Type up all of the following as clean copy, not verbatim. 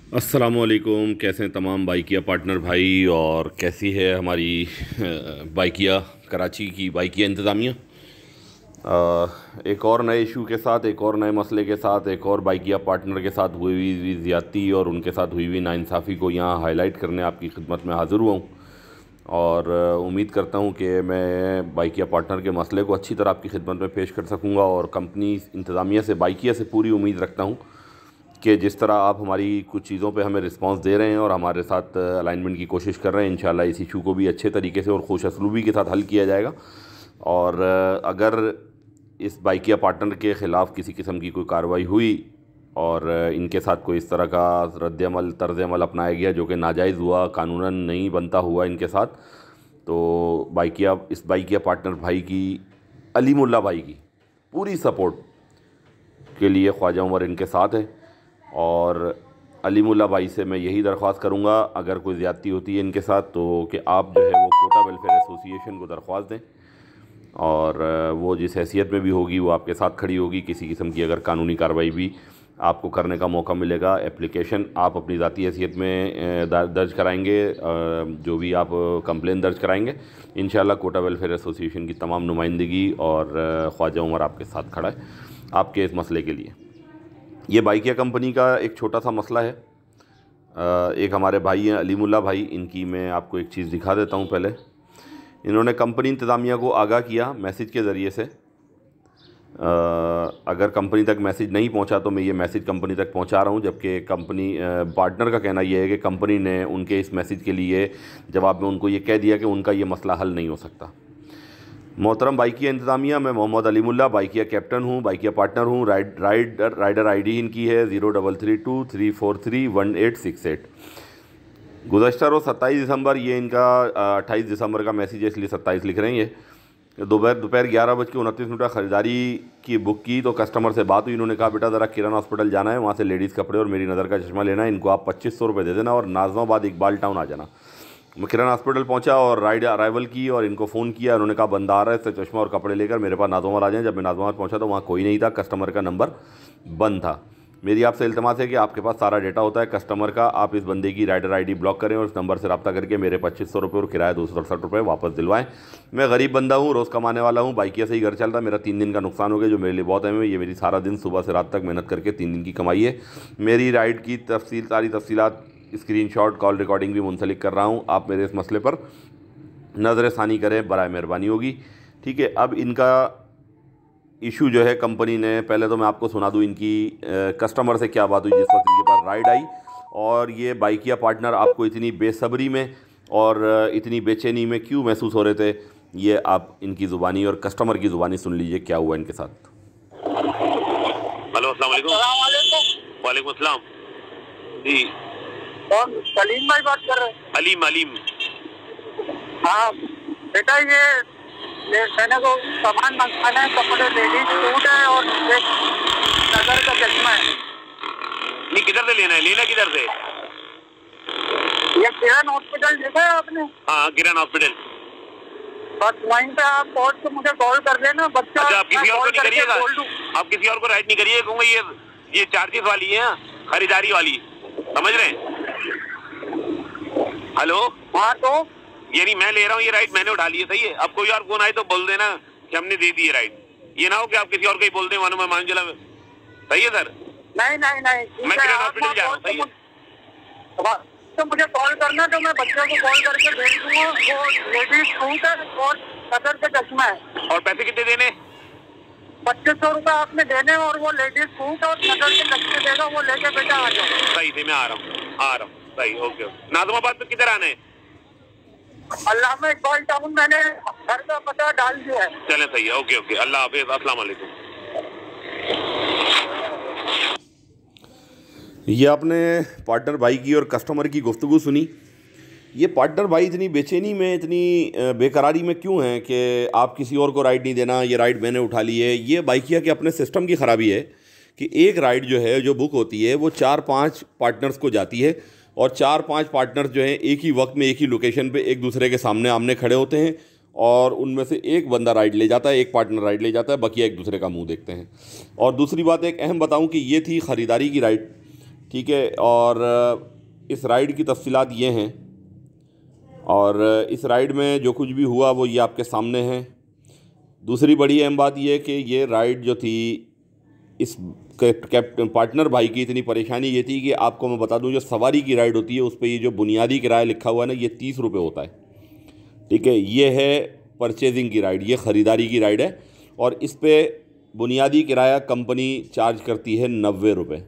अस्सलामुअलैकुम। कैसे हैं तमाम बाइकिया पार्टनर भाई, और कैसी है हमारी बाइकिया कराची की बाइकिया इंतज़ामिया। एक और नए इशू के साथ, एक और नए मसले के साथ, एक और बाइकिया पार्टनर के साथ हुई हुई ज़्यादती और उनके साथ हुई हुई नाइंसाफ़ी को यहाँ हाईलाइट करने आपकी खिदमत में हाज़िर हुआ हूँ। और उम्मीद करता हूँ कि मैं बाइकिया पार्टनर के मसले को अच्छी तरह आपकी खिदमत में पेश कर सकूँगा, और कंपनी इंतज़ामिया से बाइकिया से पूरी उम्मीद रखता हूँ कि जिस तरह आप हमारी कुछ चीज़ों पे हमें रिस्पांस दे रहे हैं और हमारे साथ अलाइनमेंट की कोशिश कर रहे हैं, इंशाल्लाह इस इशू को भी अच्छे तरीके से और खुश असलूबी के साथ हल किया जाएगा। और अगर इस बाइकिया पार्टनर के ख़िलाफ़ किसी किस्म की कोई कार्रवाई हुई और इनके साथ कोई इस तरह का रद्द-ए-अमल, तर्ज़-ए-अमल अपनाया गया जो कि नाजायज़ हुआ, कानूनन नहीं बनता हुआ इनके साथ, तो इस बाइकिया पार्टनर भाई की, अलीमुल्लाह भाई की पूरी सपोर्ट के लिए ख्वाजा उमर इनके साथ है। और अलीमुल्लाह भाई से मैं यही दरख्वास्त करूँगा, अगर कोई ज़्यादती होती है इनके साथ, तो कि आप जो है वो कोटा वेलफेयर एसोसिएशन को दरख्वास्त दें, और वो जिस हैसियत में भी होगी वो आपके साथ खड़ी होगी। किसी किस्म की अगर कानूनी कार्रवाई भी आपको करने का मौका मिलेगा, एप्लीकेशन आप अपनी ज़ाती हैसियत में दर्ज कराएंगे, जो भी आप कंप्लेन दर्ज कराएंगे, इंशाल्लाह कोटा वेलफेयर एसोसिएशन की तमाम नुमाइंदगी और ख्वाजा उमर आपके साथ खड़ा है आपके इस मसले के लिए। ये बाइकिया कंपनी का एक छोटा सा मसला है। एक हमारे भाई हैं अलीमुल्लाह भाई, इनकी मैं आपको एक चीज़ दिखा देता हूँ। पहले इन्होंने कंपनी इंतज़ामिया को आगाह किया मैसेज के ज़रिए से। अगर कंपनी तक मैसेज नहीं पहुँचा तो मैं ये मैसेज कंपनी तक पहुँचा रहा हूँ, जबकि कंपनी पार्टनर का कहना यह है कि कंपनी ने उनके इस मैसेज के लिए जवाब में उनको ये कह दिया कि उनका ये मसला हल नहीं हो सकता। मोहतरम बाइकिया इंतज़ामिया, मैं मोहम्मद अलीमुल्लाह बाइकिया कैप्टन हूँ, बाइकिया पार्टनर हूँ। राइडर आईडी इनकी है 033234318868। गुज़श्ता रोज़ 27 दिसंबर, ये इनका 28 दिसंबर का मैसेज है इसलिए 27 लिख रहे हैं। ये दोपहर 11:29 ख़रीदारी की बुक की तो कस्टमर से बात हुई। इन्होंने कहा बेटा ज़रा किरण हॉस्पिटल जाना है, वहाँ से लेडीज़ कपड़े और मेरी नज़र का चश्मा लेना है, इनको आप 2500 रुपये दे देना और नाज़माबाद इकबाल टाउन आ जाना। मैं किरण हॉस्पिटल पहुंचा और राइड अराइवल की और इनको फ़ोन किया। उन्होंने कहा बंदा आ रहा है, इससे चश्मा और कपड़े लेकर मेरे पास नाज़माबाद आ जाएं। जब मैं नाज़माबाद पहुंचा तो वहाँ कोई नहीं था, कस्टमर का नंबर बंद था। मेरी आपसे इल्तमास है कि आपके पास सारा डेटा होता है कस्टमर का, आप इस बंदे की राइडर आईडी ब्लॉक करें और इस नंबर से रब्ता करके मेरे 2500 रुपये और किराया 267 रुपये वापस दिलवाएं। मैं गरीब बंदा हूँ, रोज़ कमाने वाला हूँ, बाइकिया से ही घर चलता, मेरा 3 दिन का नुकसान हो गया जो मेरे लिए बहुत अहम है। ये मेरी सारा दिन सुबह से रात तक मेहनत करके 3 दिन की कमाई है। मेरी राइड की सारी तफसीलात, स्क्रीनशॉट, कॉल रिकॉर्डिंग भी मुंसलिक कर रहा हूँ। आप मेरे इस मसले पर नज़र सानी करें, बराए मेहरबानी होगी। ठीक है, अब इनका इशू जो है कंपनी ने, पहले तो मैं आपको सुना दूँ इनकी कस्टमर से क्या बात हुई जिस वक्त इनके पास राइड आई, और ये बाइकिया पार्टनर आपको इतनी बेसब्री में और इतनी बेचैनी में क्यों महसूस हो रहे थे, ये आप इनकी ज़ुबानी और कस्टमर की ज़ुबानी सुन लीजिए क्या हुआ इनके साथ। हेलो, अस्सलाम वालेकुम। वालेकुम अस्सलाम जी। कौन? सलीम भाई बात कर रहे हैं? अलीम अलीम। हाँ बेटा, ये मैंने को सामान मंगवाना है, कपड़े, लेडीज सूट है और एक नजर का चश्मा है। ये किधर से लेना है? लेना किधर से? ये किरण हॉस्पिटल देखा है आपने? हाँ, किरण हॉस्पिटल। बस वहीं पे आप पहुँच के मुझे कॉल कर देना। बच्चा अच्छा, आप किसी और को नहीं करिएगा, बोल दूं। आप किसी और को राइड नहीं करिए, कहूँगा ये चार्जेस वाली है, खरीदारी वाली, समझ रहे हैं? हेलो, हाँ तो ये नहीं मैं ले रहा हूँ, ये राइड मैंने उठा ली है, सही है। अब कोई और फोन आए तो बोल देना कि हमने दे दी है राइड, ये ना हो कि आप किसी और को ही बोल दें, मानो मैं मान चला। सही है सर? नहीं नहीं नहीं, मैं किरण हॉस्पिटल जा रहा हूँ, सही है? तो मुझे कॉल करना, तो मैं बच्चों को कॉल करके भेज दूंगा। वो लेडीज सूट है और नजर का चश्मा है। और पैसे कितने देने? 2500 रुपये आपने देने, और वो लेडीज सूट और नजर के चश्मे देगा, वो लेके बेटा आ जाओ। सही से मैं आ रहा हूँ। सही, ओके। नाज़माबाद में किधर आना है? अल्लाह में इकबाल टाउन, मैंने घर का पता डाल दिया है। चलें, सही है, ओके। अल्लाह हाफिज़, अस्सलाम वालेकुम। ये आपने पार्टनर भाई की और कस्टमर की गुफ्तगू सुनी। ये पार्टनर भाई इतनी बेचैनी में, इतनी बेकरारी में क्यों हैं कि आप किसी और को राइड नहीं देना, ये राइड मैंने उठा ली है। ये बाइकिया के अपने सिस्टम की ख़राबी है कि एक राइड जो है, जो बुक होती है, वो 4-5 पार्टनर्स को जाती है, और 4-5 पार्टनर्स जो हैं एक ही वक्त में एक ही लोकेशन पे एक दूसरे के सामने आमने खड़े होते हैं, और उनमें से एक बंदा राइड ले जाता है, एक पार्टनर राइड ले जाता है, बकिया एक दूसरे का मुंह देखते हैं। और दूसरी बात एक अहम बताऊं कि ये थी ख़रीदारी की राइड। ठीक है। और इस राइड की तफसीलात ये हैं, और इस राइड में जो कुछ भी हुआ वो ये आपके सामने है। दूसरी बड़ी अहम बात ये है कि ये राइड जो थी, इस कैप्टन पार्टनर भाई की इतनी परेशानी ये थी कि आपको मैं बता दूं, जो सवारी की राइड होती है उस पर ये जो बुनियादी किराया लिखा हुआ है ना, ये 30 रुपये होता है। ठीक है, ये है परचेजिंग की राइड, ये ख़रीदारी की राइड है, और इस पर बुनियादी किराया कंपनी चार्ज करती है 90 रुपये।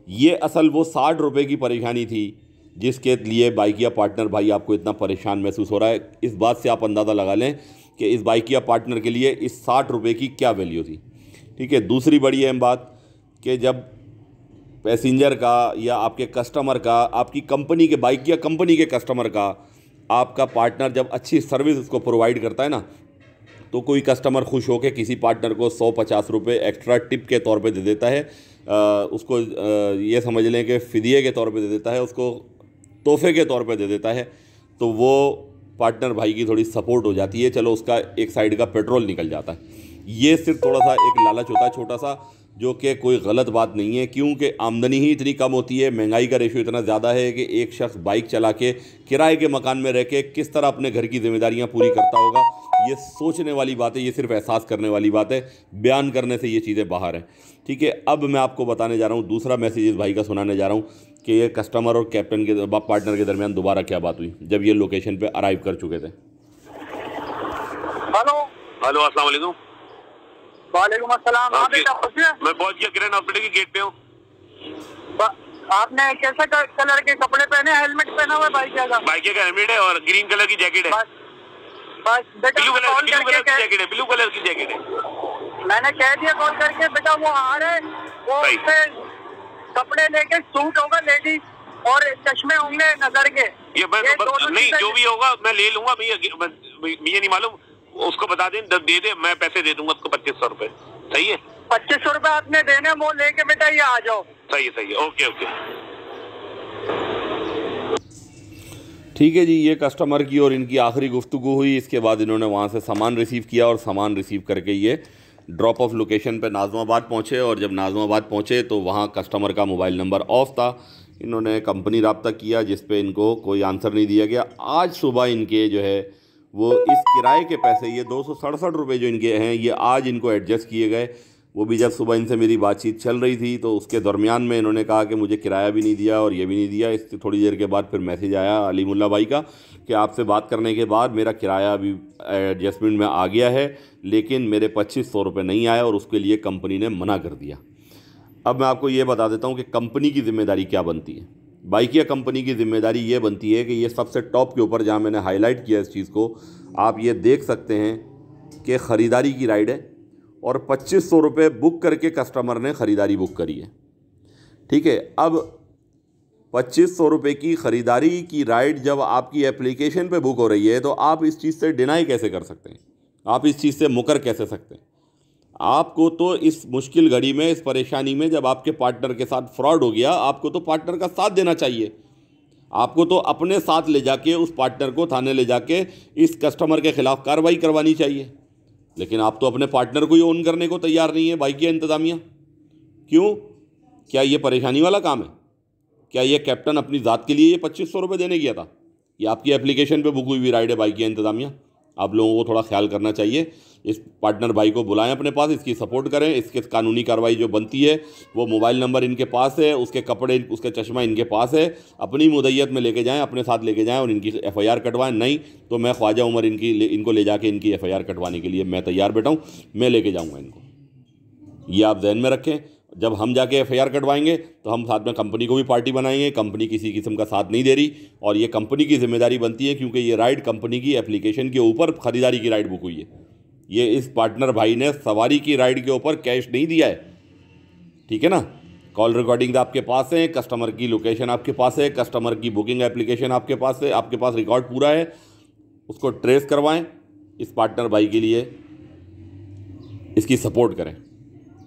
ये असल वो 60 रुपये की परेशानी थी जिसके लिए बाइकिया पार्टनर भाई आपको इतना परेशान महसूस हो रहा है। इस बात से आप अंदाज़ा लगा लें कि इस बाइकिया पार्टनर के लिए इस 60 रुपये की क्या वैल्यू थी। ठीक है। दूसरी बड़ी अहम बात कि जब पैसेंजर का या आपके कस्टमर का, आपकी कंपनी के, बाइकिया कंपनी के कस्टमर का, आपका पार्टनर जब अच्छी सर्विस उसको प्रोवाइड करता है ना, तो कोई कस्टमर खुश होकर किसी पार्टनर को 150 रुपये एक्स्ट्रा टिप के तौर पे दे देता है, उसको ये समझ लें कि फ़िदिये के तौर पे दे देता है, उसको तोहफे के तौर पे दे देता है, तो वो पार्टनर भाई की थोड़ी सपोर्ट हो जाती है। चलो, उसका एक साइड का पेट्रोल निकल जाता है। ये सिर्फ थोड़ा सा एक लालच होता है छोटा सा, जो कि कोई गलत बात नहीं है, क्योंकि आमदनी ही इतनी कम होती है, महंगाई का रेशो इतना ज़्यादा है कि एक शख्स बाइक चला के किराए के मकान में रह के किस तरह अपने घर की जिम्मेदारियां पूरी करता होगा, ये सोचने वाली बात है, ये सिर्फ एहसास करने वाली बात है, बयान करने से ये चीज़ें बाहर हैं। ठीक है। अब मैं आपको बताने जा रहा हूँ, दूसरा मैसेज इस भाई का सुनाने जा रहा हूँ कि ये कस्टमर और कैप्टन के पार्टनर के दरमियान दोबारा क्या बात हुई जब ये लोकेशन पे अराइव कर चुके थे। हेलो हेलो, अस्सलाम वालेकुम। वालेकुम अस्सलाम। आप बेटा पहुंचे? मैं पहुंच गया, किरण हॉस्पिटल के गेट पे हूँ। आपने कैसे कलर के कपड़े पहने, हेलमेट पहना हुआ है बाइकिया का? बाइकिया का हेलमेट है और ग्रीन कलर की जैकेट है। बस बेटा, ब्लू कलर की जैकेट है, ब्लू कलर की जैकेट है। मैंने कह दिया कॉल करके, बेटा वो आ रहे, वो उससे कपड़े लेके, सूट होगा लेडीज और चश्मे होंगे नजर के। ये नहीं, जो भी होगा मैं ले लूंगा। मुझे नहीं मालूम, उसको बता दें, दे दे, मैं पैसे दे दूंगा उसको 2500 रुपए। सही है? 2500 रुपए आपने देने, वो लेके बेटा ये आ जाओ। सही है, सही है। ओके ओके, ठीक है जी। ये कस्टमर की और इनकी आखिरी गुफ्तगू हुई। इसके बाद इन्होंने वहाँ से सामान रिसीव किया, और सामान रिसीव करके ये ड्रॉप ऑफ लोकेशन पे नाज़माबाद पहुँचे, और जब नाज़माबाद पहुँचे तो वहाँ कस्टमर का मोबाइल नंबर ऑफ था। इन्होंने कंपनी रब्ता किया, जिस पे इनको कोई आंसर नहीं दिया गया। आज सुबह इनके जो है वो इस किराए के पैसे, ये 267 रुपये जो इनके हैं, ये आज इनको एडजस्ट किए गए। वो भी जब सुबह इनसे मेरी बातचीत चल रही थी तो उसके दरमियान में इन्होंने कहा कि मुझे किराया भी नहीं दिया और ये भी नहीं दिया। इससे थोड़ी देर के बाद फिर मैसेज आया अलीमुल्ला भाई का कि आपसे बात करने के बाद मेरा किराया भी एडजस्टमेंट में आ गया है, लेकिन मेरे 2500 रुपये नहीं आया, और उसके लिए कंपनी ने मना कर दिया। अब मैं आपको ये बता देता हूँ कि कंपनी की ज़िम्मेदारी क्या बनती है। बाइकिया कंपनी की ज़िम्मेदारी ये बनती है कि ये सबसे टॉप के ऊपर, जहाँ मैंने हाईलाइट किया इस चीज़ को, आप ये देख सकते हैं कि ख़रीदारी की राइड है, और 2500 रुपये बुक करके कस्टमर ने ख़रीदारी बुक करी है। ठीक है। अब 2500 रुपये की ख़रीदारी की राइड जब आपकी एप्लीकेशन पे बुक हो रही है, तो आप इस चीज़ से डिनाई कैसे कर सकते हैं? आप इस चीज़ से मुकर कैसे सकते हैं? आपको तो इस मुश्किल घड़ी में, इस परेशानी में, जब आपके पार्टनर के साथ फ्रॉड हो गया, आपको तो पार्टनर का साथ देना चाहिए। आपको तो अपने साथ ले जाके उस पार्टनर को थाने ले जाके इस कस्टमर के ख़िलाफ़ कार्रवाई करवानी चाहिए, लेकिन आप तो अपने पार्टनर को ही ओन करने को तैयार नहीं है। बाइकिया इंतज़ामिया क्यों? क्या ये परेशानी वाला काम है? क्या ये कैप्टन अपनी ज़ात के लिए ये 2500 रुपये देने गया था? ये आपकी एप्लीकेशन पे बुक हुई हुई राइड है बाइकिया इंतज़ामिया। आप लोगों को थोड़ा ख्याल करना चाहिए। इस पार्टनर भाई को बुलाएं अपने पास, इसकी सपोर्ट करें, इसके कानूनी कार्रवाई जो बनती है, वो मोबाइल नंबर इनके पास है, उसके कपड़े, उसके चश्मा इनके पास है, अपनी मुद्दत में लेके जाएं, अपने साथ लेके जाएं और इनकी FIR कटवाएं। नहीं तो मैं ख्वाजा उमर इनको ले जाके इनकी FIR कटवाने के लिए मैं तैयार बैठा हूँ, मैं लेके जाऊँगा इनको। ये आप जहन में रखें। जब हम जाके FIR कटवाएंगे तो हम साथ में कंपनी को भी पार्टी बनाएंगे। कंपनी किसी किस्म का साथ नहीं दे रही, और ये कंपनी की जिम्मेदारी बनती है, क्योंकि ये राइड कंपनी की एप्लीकेशन के ऊपर ख़रीदारी की राइड बुक हुई है। ये इस पार्टनर भाई ने सवारी की राइड के ऊपर कैश नहीं दिया है। ठीक है ना? कॉल रिकॉर्डिंग आपके पास है, कस्टमर की लोकेशन आपके पास है, कस्टमर की बुकिंग एप्लीकेशन आपके पास है, आपके पास रिकॉर्ड पूरा है। उसको ट्रेस करवाएं, इस पार्टनर भाई के लिए इसकी सपोर्ट करें।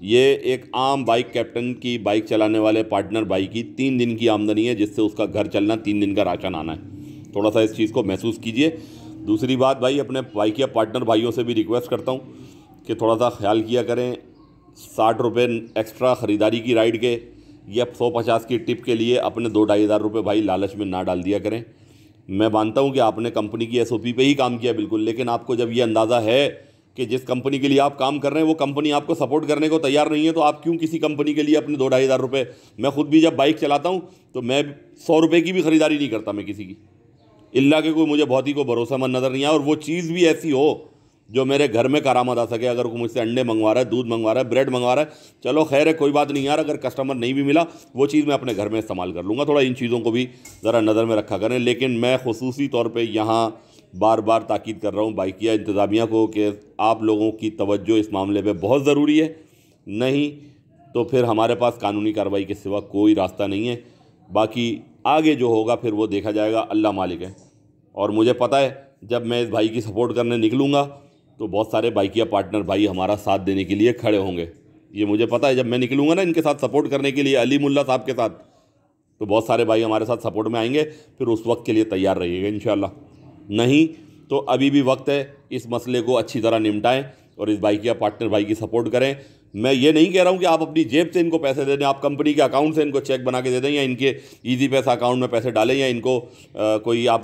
ये एक आम बाइक कैप्टन की, बाइक चलाने वाले पार्टनर भाई की 3 दिन की आमदनी है, जिससे उसका घर चलना, 3 दिन का राशन आना है। थोड़ा सा इस चीज़ को महसूस कीजिए। दूसरी बात भाई, अपने बाइक या पार्टनर भाइयों से भी रिक्वेस्ट करता हूँ कि थोड़ा सा ख्याल किया करें। 60 रुपये एक्स्ट्रा ख़रीदारी की राइड के ये 150 की टिप के लिए अपने 2-2.5 हज़ार रुपये भाई लालच में ना डाल दिया करें। मैं मानता हूँ कि आपने कंपनी की SOP पे ही काम किया बिल्कुल, लेकिन आपको जब ये अंदाज़ा है कि जिस कंपनी के लिए आप काम कर रहे हैं वो कंपनी आपको सपोर्ट करने को तैयार नहीं है, तो आप क्यों किसी कंपनी के लिए अपने 2-2.5 हज़ार रुपये। मैं खुद भी जब बाइक चलाता हूँ तो मैं 100 रुपये की भी ख़रीदारी नहीं करता मैं किसी की, इल्ला के कोई मुझे बहुत ही को भरोसेमंद नज़र नहीं आया और वो चीज़ भी ऐसी हो जो मेरे घर में कारामद आ सके। अगर कोई मुझसे अंडे मंगवा रहा है, दूध मंगवा रहा है, ब्रेड मंगवा रहा है, चलो खैर है, कोई बात नहीं यार, अगर कस्टमर नहीं भी मिला वो चीज़ मैं अपने घर में इस्तेमाल कर लूँगा। थोड़ा इन चीज़ों को भी ज़रा नज़र में रखा करें। लेकिन मैं खुसूसी तौर पे यहाँ बार बार ताकीद कर रहा हूँ बाइकिया इंतज़ामिया को कि आप लोगों की तवज्जो इस मामले पर बहुत ज़रूरी है, नहीं तो फिर हमारे पास कानूनी कार्रवाई के सिवा कोई रास्ता नहीं है। बाकी आगे जो होगा फिर वो देखा जाएगा, अल्लाह मालिक है। और मुझे पता है जब मैं इस भाई की सपोर्ट करने निकलूँगा तो बहुत सारे बाइकिया पार्टनर भाई हमारा साथ देने के लिए खड़े होंगे, ये मुझे पता है। जब मैं निकलूँगा ना इनके साथ सपोर्ट करने के लिए, अली मुल्ला साहब के साथ, तो बहुत सारे भाई हमारे साथ सपोर्ट में आएंगे। फिर उस वक्त के लिए तैयार रहिएगा इंशाल्लाह। नहीं तो अभी भी वक्त है, इस मसले को अच्छी तरह निपटाएं और इस बाइकिया पार्टनर भाई की सपोर्ट करें। मैं ये नहीं कह रहा हूँ कि आप अपनी जेब से इनको पैसे दे दें, आप कंपनी के अकाउंट से इनको चेक बना के दे दें या इनके ईजी पैसा अकाउंट में पैसे डालें या इनको कोई आप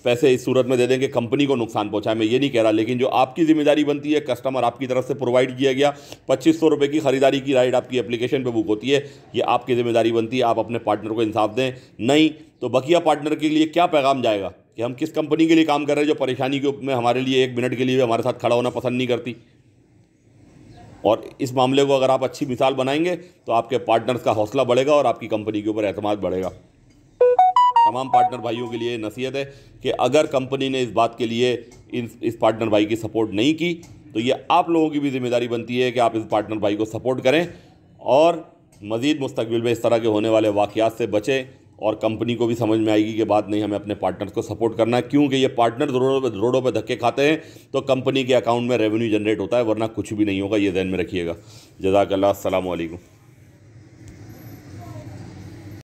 पैसे इस सूरत में दे दें कि कंपनी को नुकसान पहुंचाए, मैं ये नहीं कह रहा। लेकिन जो आपकी जिम्मेदारी बनती है, कस्टमर आपकी तरफ से प्रोवाइड किया गया 2500 रुपये की ख़रीदारी की राइड आपकी एप्लीकेशन पे बुक होती है, ये आपकी जिम्मेदारी बनती है, आप अपने पार्टनर को इंसाफ दें। नहीं तो बकिया पार्टनर के लिए क्या पैगाम जाएगा कि हम किस कंपनी के लिए काम कर रहे हैं जो परेशानी के में हमारे लिए 1 मिनट के लिए भी हमारे साथ खड़ा होना पसंद नहीं करती। और इस मामले को अगर आप अच्छी मिसाल बनाएंगे तो आपके पार्टनर्स का हौसला बढ़ेगा और आपकी कंपनी के ऊपर एतमाद बढ़ेगा। तमाम पार्टनर भाइयों के लिए नसीहत है कि अगर कंपनी ने इस बात के लिए इस पार्टनर भाई की सपोर्ट नहीं की तो ये आप लोगों की भी जिम्मेदारी बनती है कि आप इस पार्टनर भाई को सपोर्ट करें और मज़ीद मुस्तकबिल में इस तरह के होने वाले वाक़यात से बचें। और कंपनी को भी समझ में आएगी कि बात नहीं, हमें अपने पार्टनर्स को सपोर्ट करना है, क्योंकि ये पार्टनर रोडों पे धक्के खाते हैं तो कंपनी के अकाउंट में रेवेन्यू जनरेट होता है, वरना कुछ भी नहीं होगा। ये ध्यान में रखिएगा। जज़ाकल्लाह, अस्सलामु अलैकुम।